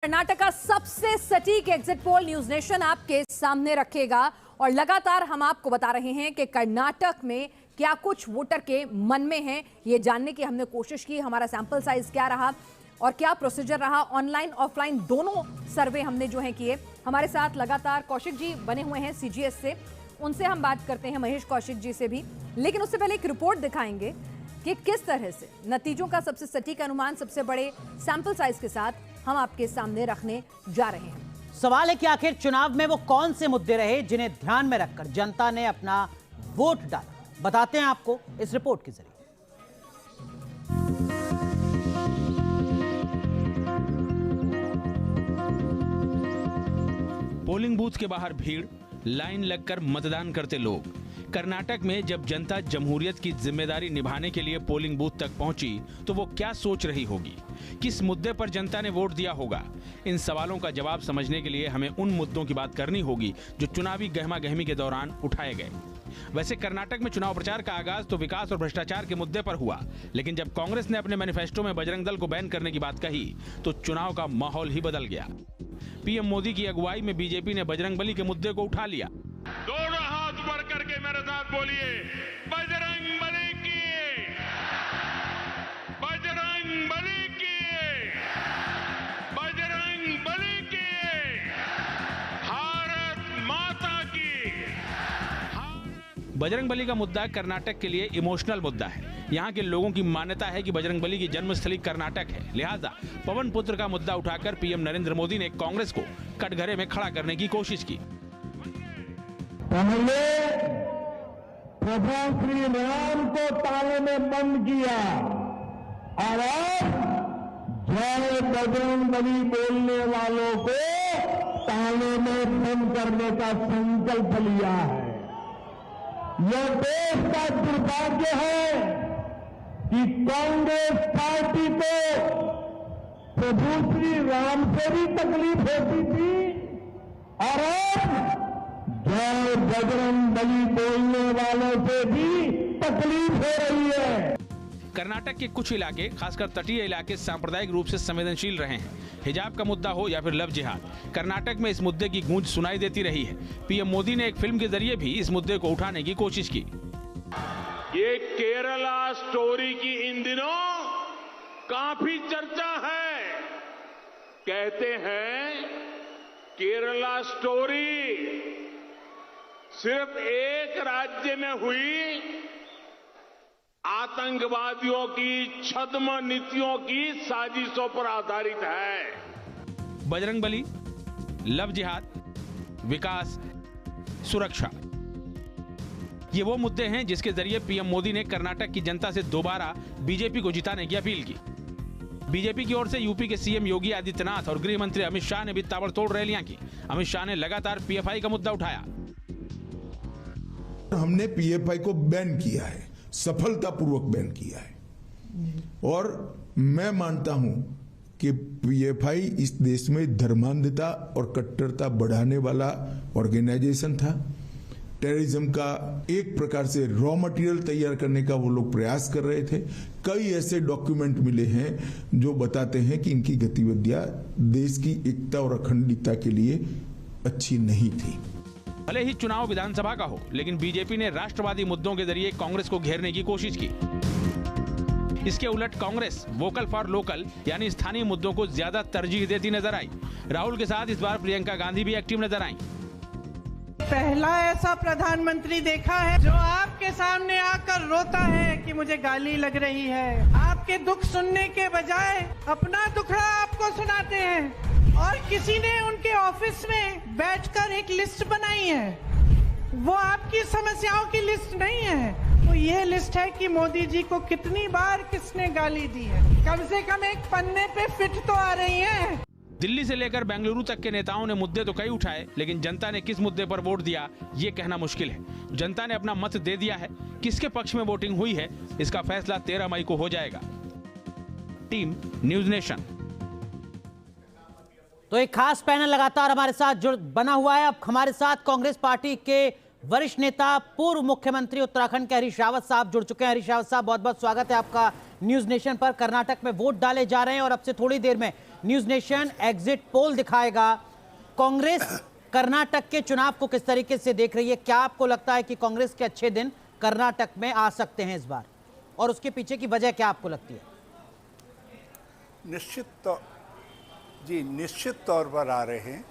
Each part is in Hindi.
कर्नाटक का सबसे सटीक एग्जिट पोल न्यूज नेशन आपके सामने रखेगा और लगातार हम आपको बता रहे हैं कि कर्नाटक में क्या कुछ वोटर के मन में है, ये जानने की हमने कोशिश की। हमारा सैंपल साइज क्या रहा और क्या प्रोसीजर रहा, ऑनलाइन ऑफलाइन दोनों सर्वे हमने जो है किए। हमारे साथ लगातार कौशिक जी बने हुए हैं सीजीएस से, उनसे हम बात करते हैं, महेश कौशिक जी से भी। लेकिन उससे पहले एक रिपोर्ट दिखाएंगे कि किस तरह से नतीजों का सबसे सटीक अनुमान सबसे बड़े सैंपल साइज के साथ हम आपके सामने रखने जा रहे हैं। सवाल है कि आखिर चुनाव में वो कौन से मुद्दे रहे जिन्हें ध्यान में रखकर जनता ने अपना वोट डाला, बताते हैं आपको इस रिपोर्ट के जरिए। पोलिंग बूथ के बाहर भीड़, लाइन लगकर मतदान करते लोग। कर्नाटक में जब जनता जमहूरियत की जिम्मेदारी निभाने के लिए पोलिंग बूथ तक पहुंची तो वो क्या सोच रही होगी, किस मुद्दे पर जनता ने वोट दिया होगा। इन सवालों का जवाब समझने के लिए हमें उन मुद्दों की बात करनी होगी जो चुनावी गहमा-गहमी के दौरान उठाए गए। वैसे कर्नाटक में चुनाव प्रचार का आगाज तो विकास और भ्रष्टाचार के मुद्दे पर हुआ, लेकिन जब कांग्रेस ने अपने मैनिफेस्टो में बजरंग दल को बैन करने की बात कही तो चुनाव का माहौल ही बदल गया। पीएम मोदी की अगुवाई में बीजेपी ने बजरंग बली के मुद्दे को उठा लिया। दोनों हाथ बढ़ करके मेरे साथ बोलिए, बजरंग बली की, बजरंग बली की, बजरंग बली की, भारत माता की। बजरंग बली का मुद्दा कर्नाटक के लिए इमोशनल मुद्दा है। यहाँ के लोगों की मान्यता है कि बजरंग बली की जन्मस्थली कर्नाटक है, लिहाजा पवन पुत्र का मुद्दा उठाकर पीएम नरेंद्र मोदी ने कांग्रेस को कटघरे में खड़ा करने की कोशिश की। पहले प्रभु श्री राम को ताले में बंद किया और अब जय बजरंग बली बोलने वालों को ताले में बंद करने का संकल्प लिया है। यह देश का दुर्भाग्य है कि कांग्रेस पार्टी को प्रभु श्री राम से भी तकलीफ होती थी और अब जय बजरंग बली बोलने वालों से भी तकलीफ हो रही है। कर्नाटक के कुछ इलाके, खासकर तटीय इलाके, सांप्रदायिक रूप से संवेदनशील रहे हैं। हिजाब का मुद्दा हो या फिर लव जिहाद, कर्नाटक में इस मुद्दे की गूंज सुनाई देती रही है। पीएम मोदी ने एक फिल्म के जरिए भी इस मुद्दे को उठाने की कोशिश की। ये केरला स्टोरी की इन दिनों काफी चर्चा है। कहते हैं केरला स्टोरी सिर्फ एक राज्य में हुई आतंकवादियों की छद्म नीतियों की साजिशों पर आधारित है। बजरंग बली, लव जिहाद, विकास, सुरक्षा, ये वो मुद्दे हैं जिसके जरिए पीएम मोदी ने कर्नाटक की जनता से दोबारा बीजेपी को जिताने की अपील की। बीजेपी की ओर से यूपी के सीएम योगी आदित्यनाथ और गृह मंत्री अमित शाह ने भी ताबड़तोड़ रैलियां की। अमित शाह ने लगातार पीएफआई का मुद्दा उठाया। हमने पीएफआई को बैन किया है, सफलतापूर्वक बैन किया है और मैं मानता हूं कि पीएफआई इस देश में धर्मांधता और कट्टरता बढ़ाने वाला ऑर्गेनाइजेशन था। टेररिज्म का एक प्रकार से रॉ मटेरियल तैयार करने का वो लोग प्रयास कर रहे थे। कई ऐसे डॉक्यूमेंट मिले हैं जो बताते हैं कि इनकी गतिविधियां देश की एकता और अखंडता के लिए अच्छी नहीं थी। भले ही चुनाव विधानसभा का हो, लेकिन बीजेपी ने राष्ट्रवादी मुद्दों के जरिए कांग्रेस को घेरने की कोशिश की। इसके उलट कांग्रेस वोकल फॉर लोकल यानी स्थानीय मुद्दों को ज्यादा तरजीह देती नजर आई। राहुल के साथ इस बार प्रियंका गांधी भी एक्टिव नजर आई। पहला ऐसा प्रधानमंत्री देखा है जो आपके सामने आकर रोता है कि मुझे गाली लग रही है। आपके दुख सुनने के बजाय अपना दुखड़ा आपको सुनाते हैं और किसी ने उनके ऑफिस में बैठकर एक लिस्ट बनाई है। वो आपकी समस्याओं की लिस्ट नहीं है, वो ये लिस्ट है कि मोदी जी को कितनी बार किसने गाली दी है। कम से कम एक पन्ने पे फिट तो आ रही है। दिल्ली से लेकर बेंगलुरु तक के नेताओं ने मुद्दे तो कई उठाए, लेकिन जनता ने किस मुद्दे पर वोट दिया ये कहना मुश्किल है। जनता ने अपना मत दे दिया है, किसके पक्ष में वोटिंग हुई है इसका फैसला 13 मई को हो जाएगा। Team news nation. तो एक खास पैनल लगातार हमारे साथ जुड़ बना हुआ है। अब हमारे साथ कांग्रेस पार्टी के वरिष्ठ नेता, पूर्व मुख्यमंत्री उत्तराखंड के हरीश रावत साहब जुड़ चुके हैं। हरीश रावत साहब, बहुत बहुत स्वागत है आपका न्यूज नेशन पर। कर्नाटक में वोट डाले जा रहे हैं और अब से थोड़ी देर में न्यूज नेशन एग्जिट पोल दिखाएगा। कांग्रेस कर्नाटक के चुनाव को किस तरीके से देख रही है? क्या आपको लगता है कि कांग्रेस के अच्छे दिन कर्नाटक में आ सकते हैं इस बार, और उसके पीछे की वजह क्या आपको लगती है? निश्चित तौर पर आ रहे हैं।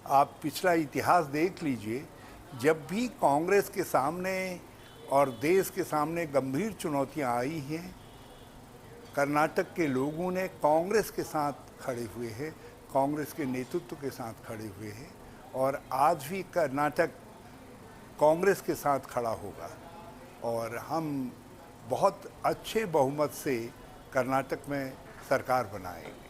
आप पिछला इतिहास देख लीजिए, जब भी कांग्रेस के सामने और देश के सामने गंभीर चुनौतियां आई हैं, कर्नाटक के लोगों ने कांग्रेस के साथ खड़े हुए हैं, कांग्रेस के नेतृत्व के साथ खड़े हुए हैं, और आज भी कर्नाटक कांग्रेस के साथ खड़ा होगा और हम बहुत अच्छे बहुमत से कर्नाटक में सरकार बनाएंगे।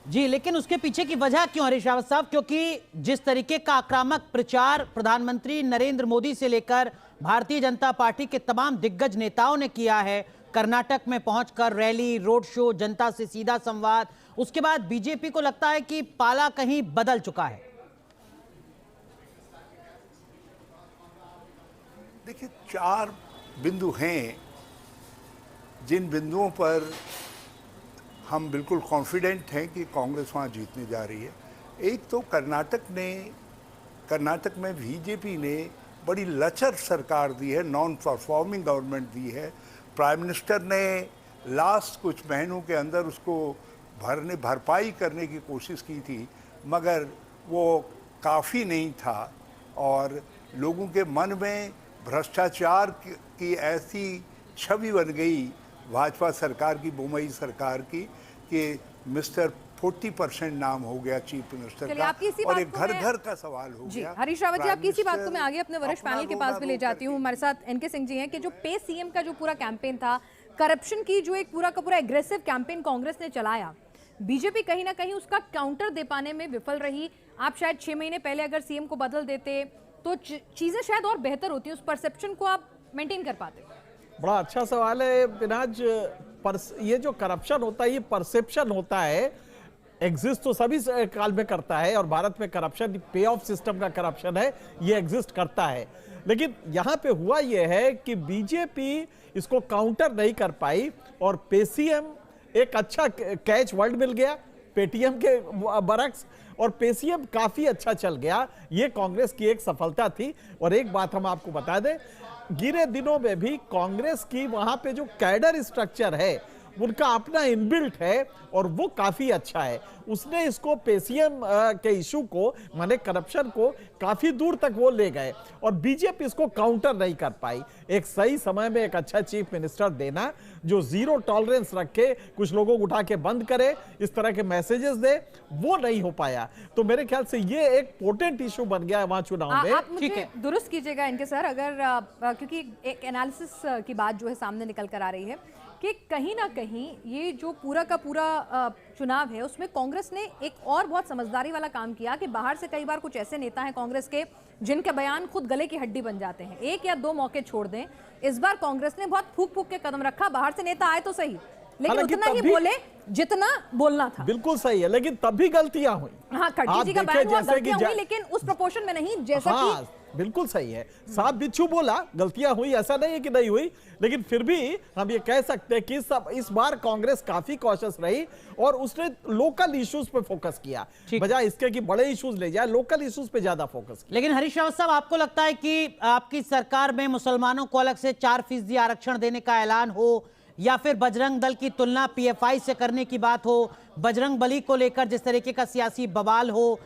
जी, लेकिन उसके पीछे की वजह क्यों हरीश रावत साहब? क्योंकि जिस तरीके का आक्रामक प्रचार प्रधानमंत्री नरेंद्र मोदी से लेकर भारतीय जनता पार्टी के तमाम दिग्गज नेताओं ने किया है, कर्नाटक में पहुंचकर रैली, रोड शो, जनता से सीधा संवाद, उसके बाद बीजेपी को लगता है कि पाला कहीं बदल चुका है। देखिए, 4 बिंदु हैं जिन बिंदुओं पर हम बिल्कुल कॉन्फिडेंट हैं कि कांग्रेस वहाँ जीतने जा रही है। एक तो कर्नाटक में बीजेपी ने बड़ी लचर सरकार दी है, नॉन परफॉर्मिंग गवर्नमेंट दी है। प्राइम मिनिस्टर ने लास्ट कुछ महीनों के अंदर उसको भरपाई करने की कोशिश की थी, मगर वो काफ़ी नहीं था और लोगों के मन में भ्रष्टाचार की ऐसी छवि बन गई भाजपा सरकार की, बुमई सरकार की, कि मिस्टर 40% नाम हो गया चीफ मिनिस्टर का, और एक घर घर का सवाल हो गया। हरीश रावत जी, आपकी इसी बात को मैं आगे अपने वरिष्ठ पैनल के पास भी ले जाती हूँ। हमारे साथ एनके सिंह जी हैं कि जो पे सीएम का जो पूरा कैंपेन था, करप्शन की जो एक पूरा का पूरा एग्रेसिव कैंपेन कांग्रेस ने चलाया, बीजेपी कहीं ना कहीं उसका काउंटर दे पाने में विफल रही। आप शायद 6 महीने पहले अगर सीएम को बदल देते तो चीजें शायद और बेहतर होती, उस परसेप्शन को आप मेंटेन कर पाते। बड़ा अच्छा सवाल है बिनाज। ये जो करप्शन होता है, ये परसेप्शन होता है। एग्जिस्ट तो सभी काल में करता है, और भारत में करप्शन पे ऑफ सिस्टम का करप्शन है, ये एग्जिस्ट करता है। लेकिन यहाँ पे हुआ ये है कि बीजेपी इसको काउंटर नहीं कर पाई, और पेसीएम एक अच्छा कैच वर्ड मिल गया पेटीएम के बरक्स, और पेसीएम काफी अच्छा चल गया। ये कांग्रेस की एक सफलता थी। और एक बात हम आपको बता दें, गिरे दिनों में भी कांग्रेस की वहां पे जो कैडर स्ट्रक्चर है उनका अपना इनबिल्ट है, और वो काफी अच्छा है। उसने इसको पेसीएम के इशू को, माने करप्शन को, काफी दूर तक वो ले गए, और बीजेपी इसको काउंटर नहीं कर पाई। एक सही समय में एक अच्छा चीफ मिनिस्टर देना जो जीरो टॉलरेंस रखे, कुछ लोगों को उठा के बंद करे, इस तरह के मैसेजेस दे, वो नहीं हो पाया। तो मेरे ख्याल से ये एक पोटेंट इशू बन गया है वहां चुनाव में। आप मुझे दुरुस्त कीजिएगा इनके सर, अगर क्योंकि एक एनालिसिस की बात जो है सामने निकल कर आ रही है कि कहीं ना कहीं ये जो पूरा का पूरा चुनाव है उसमें कांग्रेस ने एक और बहुत समझदारी वाला काम किया कि बाहर से कई बार कुछ ऐसे नेता हैं कांग्रेस के जिनके बयान खुद गले की हड्डी बन जाते हैं, 1 या 2 मौके छोड़ दें। इस बार कांग्रेस ने बहुत फूक फूक के कदम रखा, बाहर से नेता आए तो सही, लेकिन उतना ही बोले जितना बोलना था। बिल्कुल सही है, लेकिन तब भी गलतियां हुई। हाँ, खड़गे जी का बयान हुआ, गलतियां हुई, लेकिन उस प्रोपोर्शन में नहीं जैसा कि बिल्कुल सही है। साहब बिच्छू बोला, गलतियां हुई, ऐसा नहीं है कि नहीं हुई, लेकिन फिर भी हम ये कह सकते हैं कि इस बार कांग्रेस काफी कॉशियस रही, और उसने लोकल इश्यूज पे फोकस किया, बजाय इसके कि बड़े इश्यूज ले जाए, लोकल इश्यूज पे ज्यादा फोकस किया। लेकिन हरीश रावत साहब, आपको लगता है कि आपकी सरकार में मुसलमानों को अलग से 4% आरक्षण देने का ऐलान हो, या फिर बजरंग दल की तुलना पीएफआई से करने की बात हो, बजरंग बली को लेकर जिस तरीके का सियासी बवाल हो,